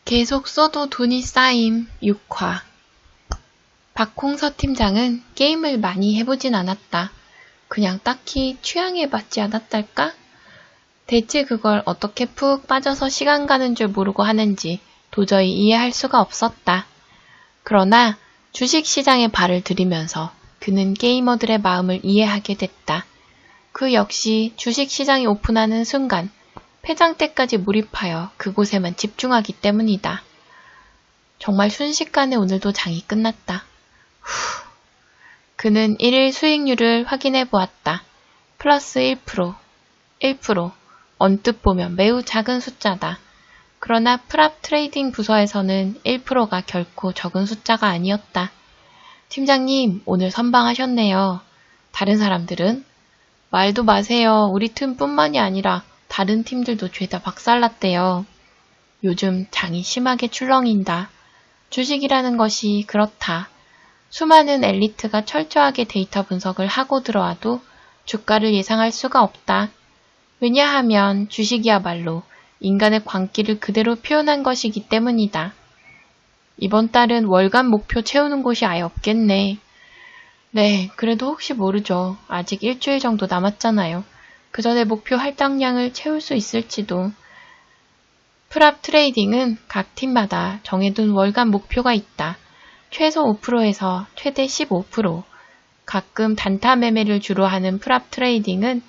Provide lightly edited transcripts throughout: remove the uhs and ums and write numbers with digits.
계속 써도 돈이 쌓임 6화. 박홍서 팀장은 게임을 많이 해보진 않았다. 그냥 딱히 취향에 맞지 않았달까? 대체 그걸 어떻게 푹 빠져서 시간 가는 줄 모르고 하는지 도저히 이해할 수가 없었다. 그러나 주식시장에 발을 들이면서 그는 게이머들의 마음을 이해하게 됐다. 그 역시 주식시장이 오픈하는 순간 폐장 때까지 몰입하여 그곳에만 집중하기 때문이다. 정말 순식간에 오늘도 장이 끝났다. 그는 1일 수익률을 확인해 보았다. 플러스 1%, 1%, 언뜻 보면 매우 작은 숫자다. 그러나 프랍 트레이딩 부서에서는 1%가 결코 적은 숫자가 아니었다. 팀장님, 오늘 선방하셨네요. 다른 사람들은? 말도 마세요. 우리 팀뿐만이 아니라 다른 팀들도 죄다 박살났대요. 요즘 장이 심하게 출렁인다. 주식이라는 것이 그렇다. 수많은 엘리트가 철저하게 데이터 분석을 하고 들어와도 주가를 예상할 수가 없다. 왜냐하면 주식이야말로 인간의 광기를 그대로 표현한 것이기 때문이다. 이번 달은 월간 목표 채우는 곳이 아예 없겠네. 네, 그래도 혹시 모르죠. 아직 일주일 정도 남았잖아요. 그 전에 목표 할당량을 채울 수 있을지도. 프랍 트레이딩은 각 팀마다 정해둔 월간 목표가 있다. 최소 5%에서 최대 15%. 가끔 단타 매매를 주로 하는 프랍 트레이딩은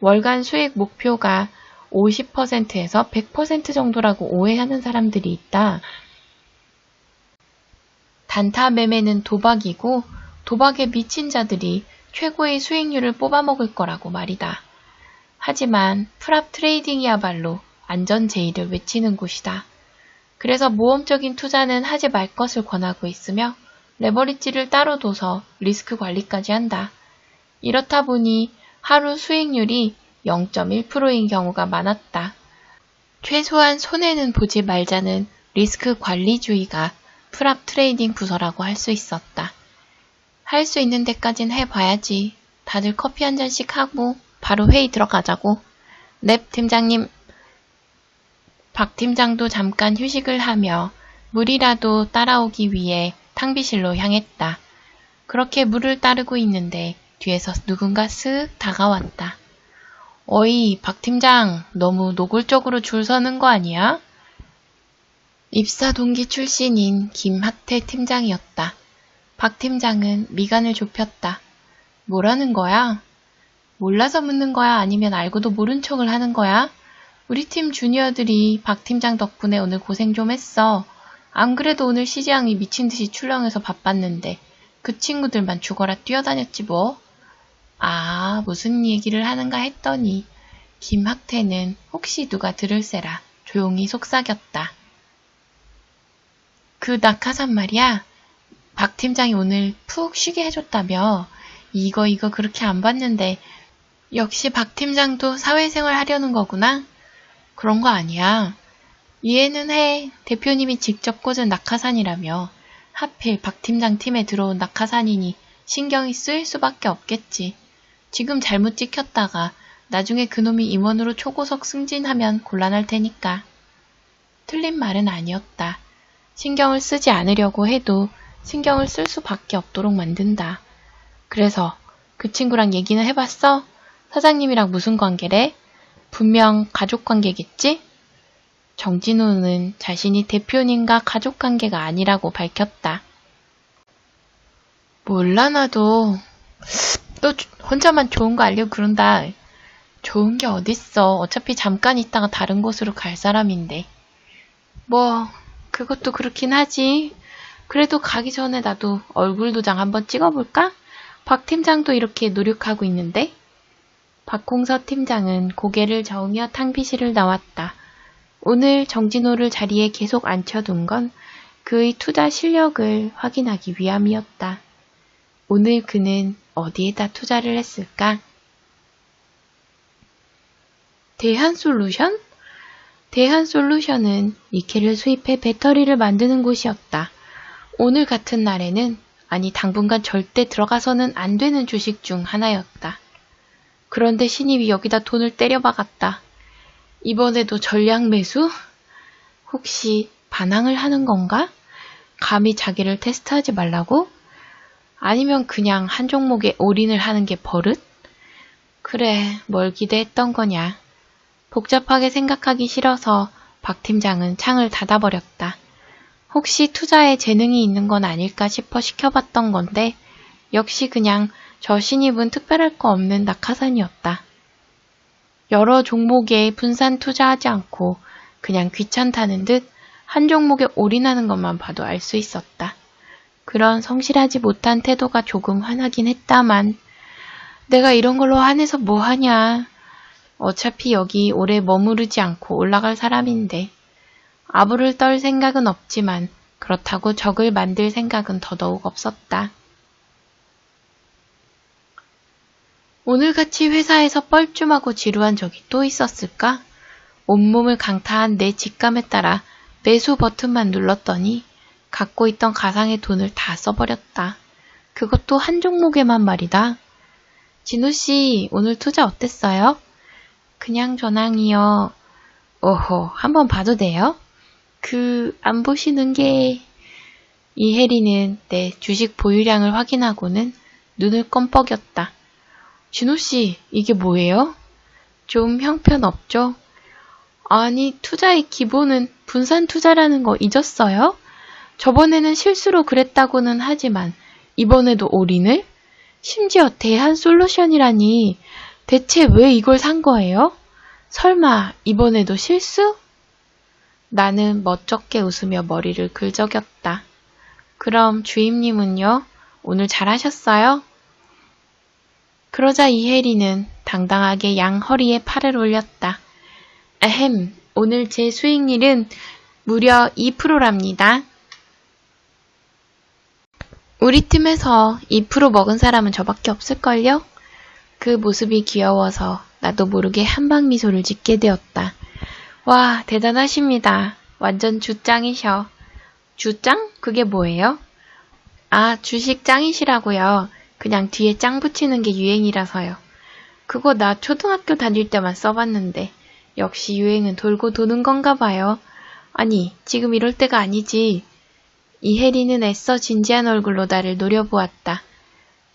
월간 수익 목표가 50%에서 100% 정도라고 오해하는 사람들이 있다. 단타 매매는 도박이고 도박에 미친 자들이 최고의 수익률을 뽑아먹을 거라고 말이다. 하지만 프랍 트레이딩이야말로 안전 제의를 외치는 곳이다. 그래서 모험적인 투자는 하지 말 것을 권하고 있으며 레버리지를 따로 둬서 리스크 관리까지 한다. 이렇다 보니 하루 수익률이 0.1%인 경우가 많았다. 최소한 손해는 보지 말자는 리스크 관리주의가 프랍 트레이딩 부서라고 할 수 있었다. 할 수 있는 데까진 해봐야지. 다들 커피 한 잔씩 하고 바로 회의 들어가자고. 넵, 팀장님. 박 팀장도 잠깐 휴식을 하며 물이라도 따라오기 위해 탕비실로 향했다. 그렇게 물을 따르고 있는데 뒤에서 누군가 쓱 다가왔다. 어이, 박 팀장, 너무 노골적으로 줄 서는 거 아니야? 입사 동기 출신인 김학태 팀장이었다. 박 팀장은 미간을 좁혔다. 뭐라는 거야? 몰라서 묻는 거야? 아니면 알고도 모른 척을 하는 거야? 우리 팀 주니어들이 박 팀장 덕분에 오늘 고생 좀 했어. 안 그래도 오늘 시장이 미친 듯이 출렁해서 바빴는데 그 친구들만 죽어라 뛰어다녔지 뭐. 아, 무슨 얘기를 하는가 했더니 김학태는 혹시 누가 들을세라 조용히 속삭였다. 그 낙하산 말이야. 박 팀장이 오늘 푹 쉬게 해줬다며. 이거 그렇게 안 봤는데 역시 박 팀장도 사회생활 하려는 거구나? 그런 거 아니야. 이해는 해. 대표님이 직접 꽂은 낙하산이라며. 하필 박 팀장 팀에 들어온 낙하산이니 신경이 쓰일 수밖에 없겠지. 지금 잘못 찍혔다가 나중에 그놈이 임원으로 초고속 승진하면 곤란할 테니까. 틀린 말은 아니었다. 신경을 쓰지 않으려고 해도 신경을 쓸 수밖에 없도록 만든다. 그래서 그 친구랑 얘기는 해봤어? 사장님이랑 무슨 관계래? 분명 가족관계겠지? 정진우는 자신이 대표님과 가족관계가 아니라고 밝혔다. 몰라 나도. 또 혼자만 좋은 거 알려고 그런다. 좋은 게 어딨어. 어차피 잠깐 있다가 다른 곳으로 갈 사람인데. 뭐 그것도 그렇긴 하지. 그래도 가기 전에 나도 얼굴 도장 한번 찍어볼까? 박 팀장도 이렇게 노력하고 있는데. 박홍서 팀장은 고개를 저으며 탕비실을 나왔다. 오늘 정진호를 자리에 계속 앉혀둔 건 그의 투자 실력을 확인하기 위함이었다. 오늘 그는 어디에다 투자를 했을까? 대한솔루션? 대한솔루션은 니켈을 수입해 배터리를 만드는 곳이었다. 오늘 같은 날에는, 아니 당분간 절대 들어가서는 안 되는 주식 중 하나였다. 그런데 신입이 여기다 돈을 때려박았다. 이번에도 전량 매수? 혹시 반항을 하는 건가? 감히 자기를 테스트하지 말라고? 아니면 그냥 한 종목에 올인을 하는 게 버릇? 그래, 뭘 기대했던 거냐. 복잡하게 생각하기 싫어서 박 팀장은 창을 닫아버렸다. 혹시 투자에 재능이 있는 건 아닐까 싶어 시켜봤던 건데 역시 그냥 저 신입은 특별할 거 없는 낙하산이었다. 여러 종목에 분산 투자하지 않고 그냥 귀찮다는 듯 한 종목에 올인하는 것만 봐도 알 수 있었다. 그런 성실하지 못한 태도가 조금 화나긴 했다만 내가 이런 걸로 화내서 뭐 하냐. 어차피 여기 오래 머무르지 않고 올라갈 사람인데 아부를 떨 생각은 없지만 그렇다고 적을 만들 생각은 더더욱 없었다. 오늘같이 회사에서 뻘쭘하고 지루한 적이 또 있었을까? 온몸을 강타한 내 직감에 따라 매수 버튼만 눌렀더니 갖고 있던 가상의 돈을 다 써버렸다. 그것도 한 종목에만 말이다. 진우씨, 오늘 투자 어땠어요? 그냥 전황이요. 오호, 한번 봐도 돼요? 안 보시는 게... 이혜리는 내 주식 보유량을 확인하고는 눈을 껌뻑였다. 진우씨, 이게 뭐예요? 좀 형편없죠? 아니, 투자의 기본은 분산 투자라는 거 잊었어요? 저번에는 실수로 그랬다고는 하지만 이번에도 올인을? 심지어 대한 솔루션이라니 대체 왜 이걸 산 거예요? 설마 이번에도 실수? 나는 멋쩍게 웃으며 머리를 긁적였다. 그럼 주임님은요? 오늘 잘하셨어요? 그러자 이혜리는 당당하게 양 허리에 팔을 올렸다. 에헴, 오늘 제 수익률은 무려 2%랍니다. 우리 팀에서 2% 먹은 사람은 저밖에 없을걸요? 그 모습이 귀여워서 나도 모르게 한방 미소를 짓게 되었다. 와, 대단하십니다. 완전 주짱이셔. 주짱? 그게 뭐예요? 아, 주식 짱이시라고요. 그냥 뒤에 짱 붙이는 게 유행이라서요. 그거 나 초등학교 다닐 때만 써봤는데 역시 유행은 돌고 도는 건가 봐요. 아니, 지금 이럴 때가 아니지. 이혜리는 애써 진지한 얼굴로 나를 노려보았다.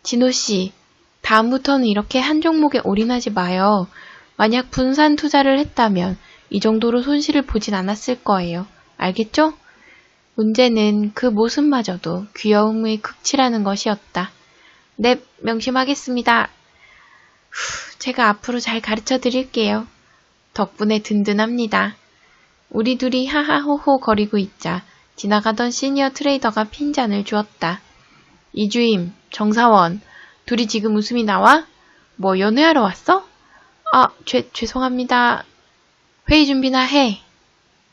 진호씨, 다음부터는 이렇게 한 종목에 올인하지 마요. 만약 분산 투자를 했다면 이 정도로 손실을 보진 않았을 거예요. 알겠죠? 문제는 그 모습마저도 귀여움의 극치라는 것이었다. 네, 명심하겠습니다. 제가 앞으로 잘 가르쳐 드릴게요. 덕분에 든든합니다. 우리 둘이 하하호호 거리고 있자 지나가던 시니어 트레이더가 핀잔을 주었다. 이주임, 정사원, 둘이 지금 웃음이 나와? 뭐 연애하러 왔어? 아, 죄송합니다. 회의 준비나 해.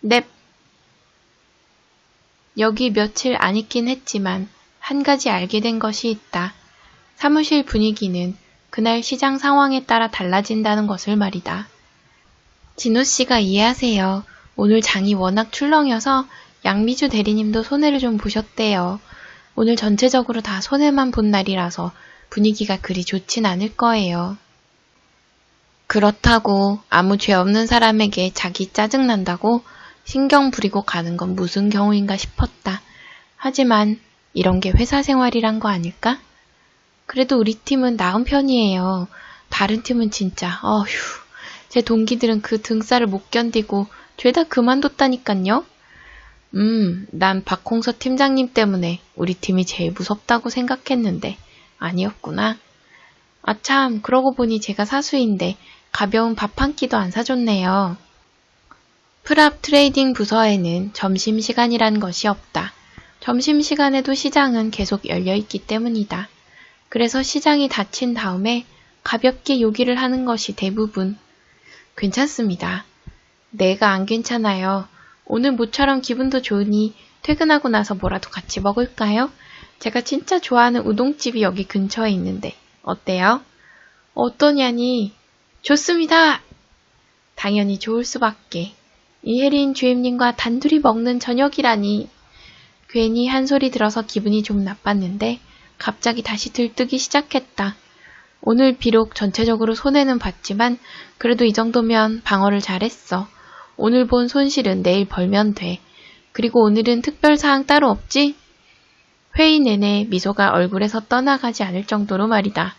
넵. 여기 며칠 안 있긴 했지만 한 가지 알게 된 것이 있다. 사무실 분위기는 그날 시장 상황에 따라 달라진다는 것을 말이다. 진호씨가 이해하세요. 오늘 장이 워낙 출렁여서 양미주 대리님도 손해를 좀 보셨대요. 오늘 전체적으로 다 손해만 본 날이라서 분위기가 그리 좋진 않을 거예요. 그렇다고 아무 죄 없는 사람에게 자기 짜증난다고 신경 부리고 가는 건 무슨 경우인가 싶었다. 하지만 이런 게 회사 생활이란 거 아닐까? 그래도 우리 팀은 나은 편이에요. 다른 팀은 진짜 어휴, 제 동기들은 그 등살을 못 견디고 죄다 그만뒀다니깐요. 난 박홍서 팀장님 때문에 우리 팀이 제일 무섭다고 생각했는데 아니었구나. 아참, 그러고 보니 제가 사수인데 가벼운 밥 한 끼도 안 사줬네요. 프랍 트레이딩 부서에는 점심시간이란 것이 없다. 점심시간에도 시장은 계속 열려있기 때문이다. 그래서 시장이 닫힌 다음에 가볍게 요기를 하는 것이 대부분. 괜찮습니다. 내가 안 괜찮아요. 오늘 모처럼 기분도 좋으니 퇴근하고 나서 뭐라도 같이 먹을까요? 제가 진짜 좋아하는 우동집이 여기 근처에 있는데 어때요? 어떠냐니? 좋습니다! 당연히 좋을 수밖에. 이혜린 주임님과 단둘이 먹는 저녁이라니. 괜히 한 소리 들어서 기분이 좀 나빴는데 갑자기 다시 들뜨기 시작했다. 오늘 비록 전체적으로 손해는 봤지만 그래도 이 정도면 방어를 잘했어. 오늘 본 손실은 내일 벌면 돼. 그리고 오늘은 특별사항 따로 없지? 회의 내내 미소가 얼굴에서 떠나가지 않을 정도로 말이다.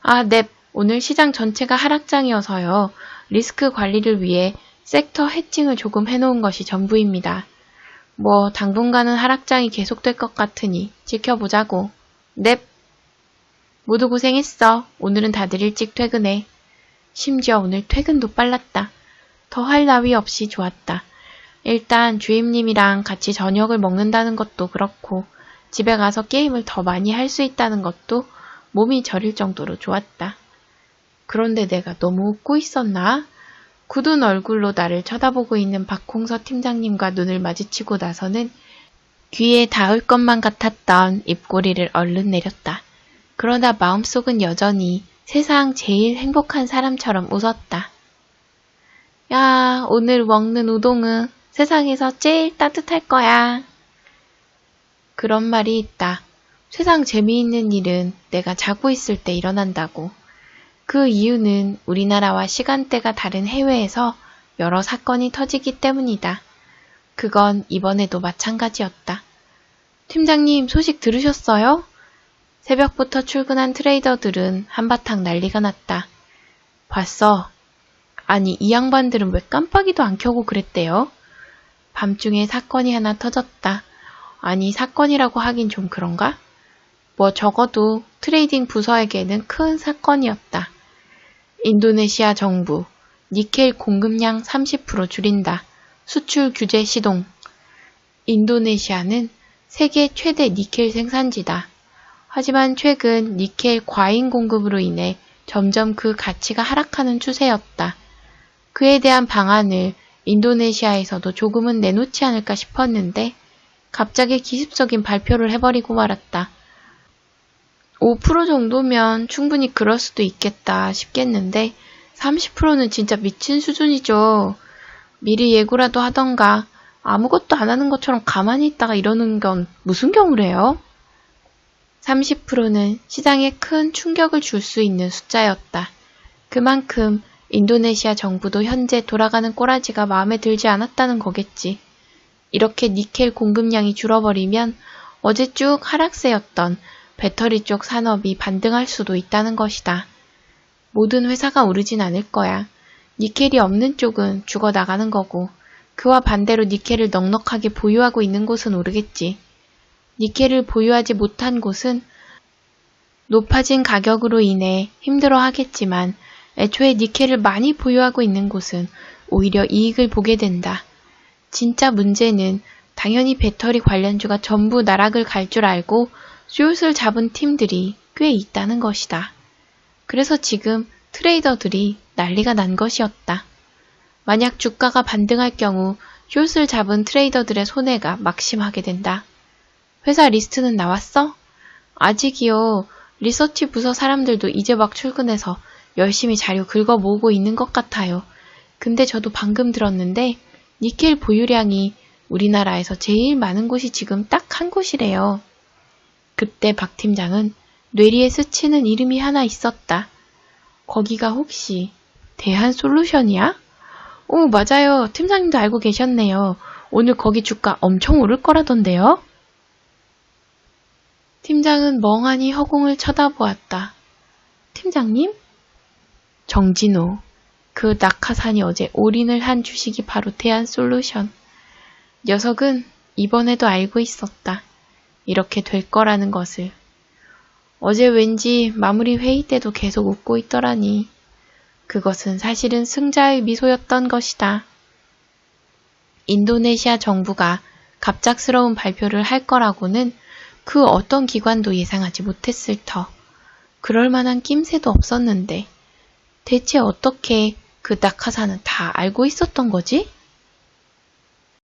아, 넵. 오늘 시장 전체가 하락장이어서요. 리스크 관리를 위해 섹터 해칭을 조금 해놓은 것이 전부입니다. 뭐 당분간은 하락장이 계속될 것 같으니 지켜보자고. 넵. 모두 고생했어. 오늘은 다들 일찍 퇴근해. 심지어 오늘 퇴근도 빨랐다. 더 할 나위 없이 좋았다. 일단 주임님이랑 같이 저녁을 먹는다는 것도 그렇고 집에 가서 게임을 더 많이 할 수 있다는 것도 몸이 저릴 정도로 좋았다. 그런데 내가 너무 웃고 있었나? 굳은 얼굴로 나를 쳐다보고 있는 박홍서 팀장님과 눈을 마주치고 나서는 귀에 닿을 것만 같았던 입꼬리를 얼른 내렸다. 그러나 마음속은 여전히 세상 제일 행복한 사람처럼 웃었다. 야, 오늘 먹는 우동은 세상에서 제일 따뜻할 거야. 그런 말이 있다. 세상 재미있는 일은 내가 자고 있을 때 일어난다고. 그 이유는 우리나라와 시간대가 다른 해외에서 여러 사건이 터지기 때문이다. 그건 이번에도 마찬가지였다. 팀장님, 소식 들으셨어요? 새벽부터 출근한 트레이더들은 한바탕 난리가 났다. 봤어. 아니, 이 양반들은 왜 깜빡이도 안 켜고 그랬대요? 밤중에 사건이 하나 터졌다. 아니, 사건이라고 하긴 좀 그런가? 뭐 적어도 트레이딩 부서에게는 큰 사건이었다. 인도네시아 정부, 니켈 공급량 30% 줄인다. 수출 규제 시동. 인도네시아는 세계 최대 니켈 생산지다. 하지만 최근 니켈 과잉 공급으로 인해 점점 그 가치가 하락하는 추세였다. 그에 대한 방안을 인도네시아에서도 조금은 내놓지 않을까 싶었는데 갑자기 기습적인 발표를 해버리고 말았다. 5% 정도면 충분히 그럴 수도 있겠다 싶겠는데 30%는 진짜 미친 수준이죠. 미리 예고라도 하던가 아무것도 안 하는 것처럼 가만히 있다가 이러는 건 무슨 경우래요? 30%는 시장에 큰 충격을 줄 수 있는 숫자였다. 그만큼 인도네시아 정부도 현재 돌아가는 꼬라지가 마음에 들지 않았다는 거겠지. 이렇게 니켈 공급량이 줄어버리면 어제 쭉 하락세였던 배터리 쪽 산업이 반등할 수도 있다는 것이다. 모든 회사가 오르진 않을 거야. 니켈이 없는 쪽은 죽어나가는 거고 그와 반대로 니켈을 넉넉하게 보유하고 있는 곳은 오르겠지. 니켈을 보유하지 못한 곳은 높아진 가격으로 인해 힘들어 하겠지만 애초에 니켈을 많이 보유하고 있는 곳은 오히려 이익을 보게 된다. 진짜 문제는 당연히 배터리 관련주가 전부 나락을 갈 줄 알고 숏을 잡은 팀들이 꽤 있다는 것이다. 그래서 지금 트레이더들이 난리가 난 것이었다. 만약 주가가 반등할 경우 숏을 잡은 트레이더들의 손해가 막심하게 된다. 회사 리스트는 나왔어? 아직이요. 리서치 부서 사람들도 이제 막 출근해서 열심히 자료 긁어 모으고 있는 것 같아요. 근데 저도 방금 들었는데 니켈 보유량이 우리나라에서 제일 많은 곳이 지금 딱 한 곳이래요. 그때 박 팀장은 뇌리에 스치는 이름이 하나 있었다. 거기가 혹시 대한솔루션이야? 오, 맞아요. 팀장님도 알고 계셨네요. 오늘 거기 주가 엄청 오를 거라던데요? 팀장은 멍하니 허공을 쳐다보았다. 팀장님? 정진호. 그 낙하산이 어제 올인을 한 주식이 바로 대한솔루션. 녀석은 이번에도 알고 있었다. 이렇게 될 거라는 것을. 어제 왠지 마무리 회의 때도 계속 웃고 있더라니. 그것은 사실은 승자의 미소였던 것이다. 인도네시아 정부가 갑작스러운 발표를 할 거라고는 그 어떤 기관도 예상하지 못했을 터. 그럴 만한 낌새도 없었는데 대체 어떻게 그 낙하산은 다 알고 있었던 거지?